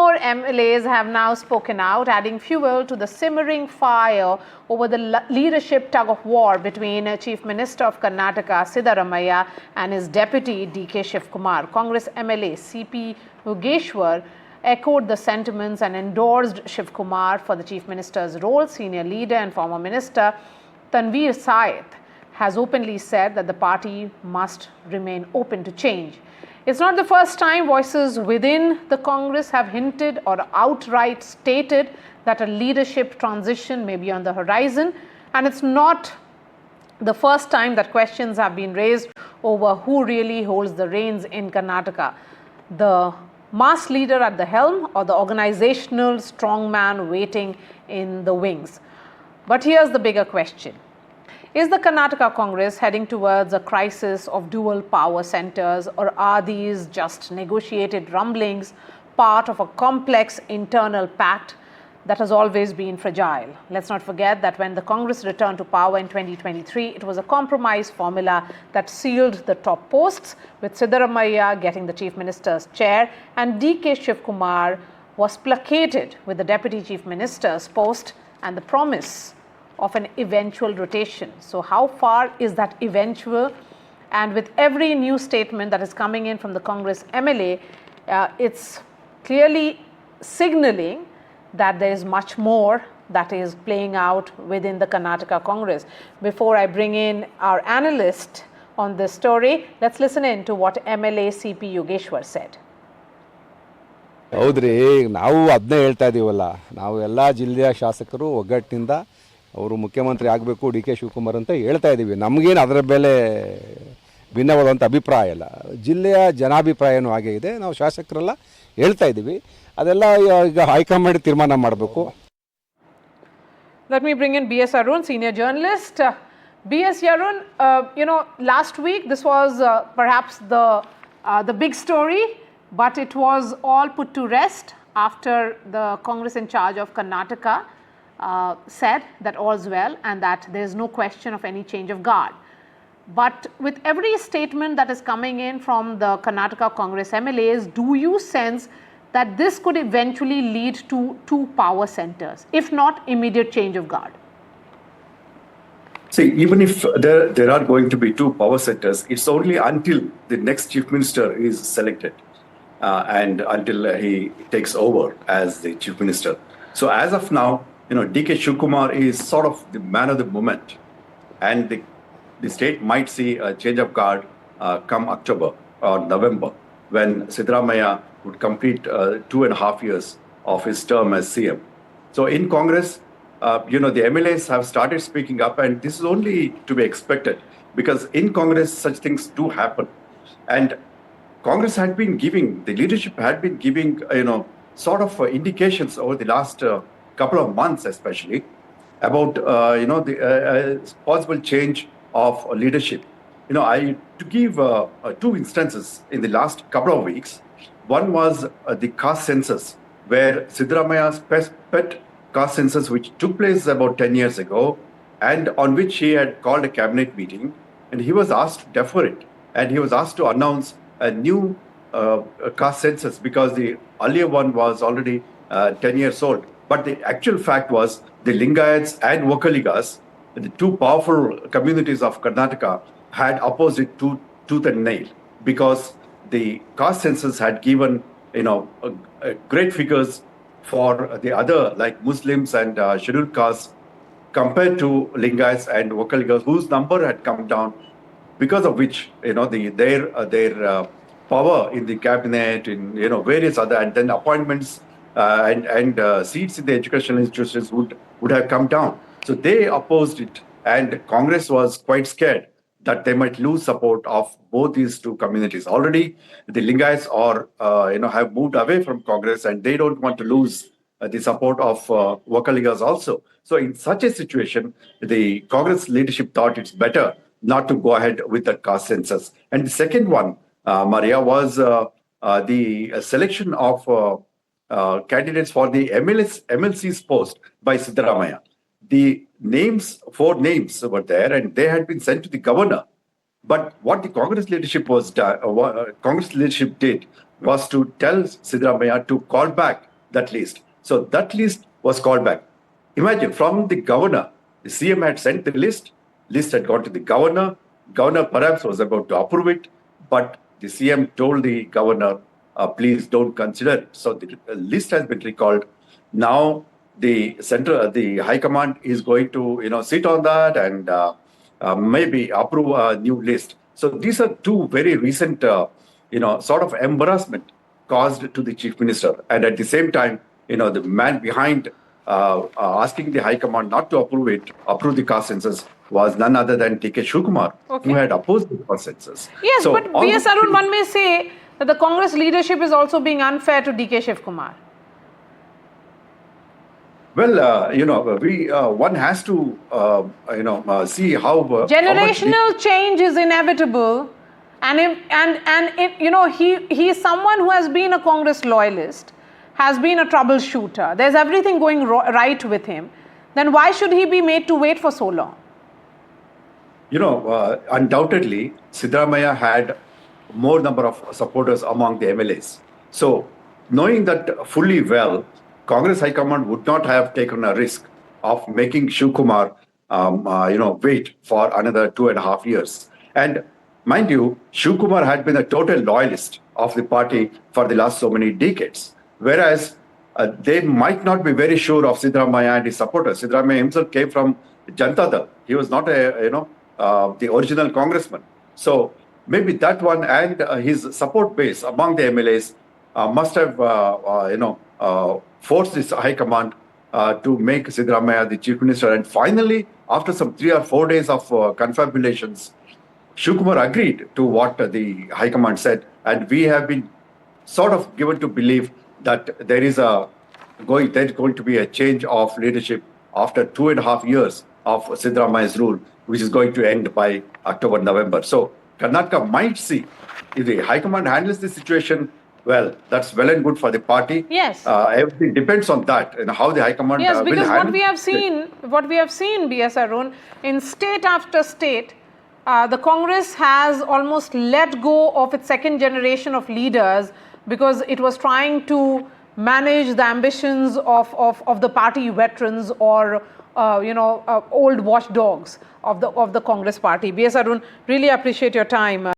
more MLAs have now spoken out, adding fuel to the simmering fire over the leadership tug-of-war between Chief Minister of Karnataka Siddaramaiah and his deputy DK Shivakumar. Congress MLA CP Yogeshwar echoed the sentiments and endorsed Shivakumar for the Chief Minister's role. Senior leader and former Minister Tanveer Saith has openly said that the party must remain open to change. It's not the first time voices within the Congress have hinted or outright stated that a leadership transition may be on the horizon, and it's not the first time that questions have been raised over who really holds the reins in Karnataka, the mass leader at the helm or the organizational strongman waiting in the wings. But here's the bigger question. Is the Karnataka Congress heading towards a crisis of dual power centers, or are these just negotiated rumblings, part of a complex internal pact that has always been fragile? Let's not forget that when the Congress returned to power in 2023, it was a compromise formula that sealed the top posts, with Siddaramaiah getting the Chief Minister's chair and DK Shivakumar was placated with the Deputy Chief Minister's post and the promise of an eventual rotation. So how far is that eventual? And with every new statement that is coming in from the Congress MLA, it's clearly signaling that there is much more that is playing out within the Karnataka Congress. Before I bring in our analyst on this story, let's listen in to what MLA CP Yogeshwar said. ಹೌದ್ರಿ, ನಾವು ಅದನ್ನೇ ಹೇಳ್ತಾ ಇದ್ದೀವಲ್ಲ, ನಾವು ಎಲ್ಲ ಜಿಲ್ಲೆಯ ಶಾಸಕರು ಒಗ್ಗಟ್ಟಿನಿಂದ ಅವರು ಮುಖ್ಯಮಂತ್ರಿ ಆಗಬೇಕು ಡಿ ಕೆ ಶಿವಕುಮಾರ್ ಅಂತ ಹೇಳ್ತಾ ಇದ್ದೀವಿ. ನಮಗೇನು ಅದರ ಮೇಲೆ ಭಿನ್ನವಾದಂಥ ಅಭಿಪ್ರಾಯ ಇಲ್ಲ, ಜಿಲ್ಲೆಯ ಜನಾಭಿಪ್ರಾಯನೂ ಹಾಗೆ ಇದೆ. ನಾವು ಶಾಸಕರೆಲ್ಲ ಹೇಳ್ತಾ ಇದ್ದೀವಿ, ಅದೆಲ್ಲ ಈಗ ಹೈಕಮಾಂಡ್ ತೀರ್ಮಾನ ಮಾಡಬೇಕು. Let me bring in BS Arun, senior journalist. BS Arun, last week this was perhaps the big story, but it was all put to rest after the Congress in charge of Karnataka said that all's well and that there is no question of any change of guard. But with every statement that is coming in from the Karnataka Congress MLAs, do you sense that this could eventually lead to two power centers, if not immediate change of guard? See, even if there are going to be two power centers, it's only until the next Chief Minister is selected and until he takes over as the Chief Minister. So as of now, DK Shivakumar is sort of the man of the moment, and the state might see a change of guard come October or November, when Siddaramaiah would complete 2.5 years of his term as CM. So in Congress, the MLAs have started speaking up, and this is only to be expected because in Congress such things do happen. And Congress had been giving, the leadership had been giving, sort of indications over the last couple of months, especially about the possible change of leadership. To give two instances in the last couple of weeks. One was the caste census, where Siddaramaiah's pet caste census, which took place about 10 years ago, and on which he had called a cabinet meeting, and he was asked to defer it, and he was asked to announce a new caste census because the earlier one was already 10 years old. But the actual fact was the Lingayats and Vokaligas, the two powerful communities of Karnataka, had opposed it tooth and nail because the caste census had given great figures for the other, like Muslims and scheduled castes, compared to Lingayats and Vokaligas, whose number had come down, because of which their power in the cabinet, in various other, and then appointments and seats in the educational institutions would have come down. So they opposed it, and Congress was quite scared that they might lose support of both these two communities. Already, the Lingayats have moved away from Congress, and they don't want to lose the support of Vokaligas also. So in such a situation, the Congress leadership thought it's better not to go ahead with the caste census. And the second one, Maria, was the selection of candidates for the MLC's post by Siddaramaiah. The names, 4 names were there, and they had been sent to the governor. But what the Congress leadership did was to tell Siddaramaiah to call back that list. So that list was called back. Imagine, from the governor, the CM had sent the list had gone to the governor. Governor perhaps was about to approve it, but the CM told the governor, please don't consider it. So the list has been recalled. Now the High Command is going to, sit on that and maybe approve a new list. So these are two very recent, sort of embarrassment caused to the Chief Minister. And at the same time, the man behind asking the High Command not to approve the caste census was none other than TK Shivakumar, who had opposed the caste census. Yes, so but B.S. Arun, one may say that the Congress leadership is also being unfair to DK Shivakumar. Well, one has to, see how generational change is inevitable, and he is someone who has been a Congress loyalist, has been a troubleshooter. There's everything going right with him. Then why should he be made to wait for so long? Undoubtedly, Siddaramaiah had more number of supporters among the MLAs. So, knowing that fully well, Congress High Command would not have taken a risk of making Shivakumar, wait for another 2.5 years. And mind you, Shivakumar had been a total loyalist of the party for the last so many decades. Whereas they might not be very sure of Siddaramaiah and his supporters. Siddaramaiah himself came from Janata Dal. He was not the original congressman. So maybe that one and his support base among the MLAs must have, forced this High Command to make Siddaramaiah the Chief Minister. And finally, after some 3 or 4 days of confabulations, Shivakumar agreed to what the High Command said. And we have been sort of given to believe that there is going to be a change of leadership after 2.5 years of Siddaramaiah's rule, which is going to end by October, November. So Karnataka might see, if the High Command handles the situation well, that's well and good for the party. Yes. Everything depends on that and how the High Command yes, will handle. because what we have seen, B.S. Arun, in state after state, the Congress has almost let go of its second generation of leaders because it was trying to manage the ambitions of the party veterans or old watchdogs of the Congress party. B.S. Arun, really appreciate your time.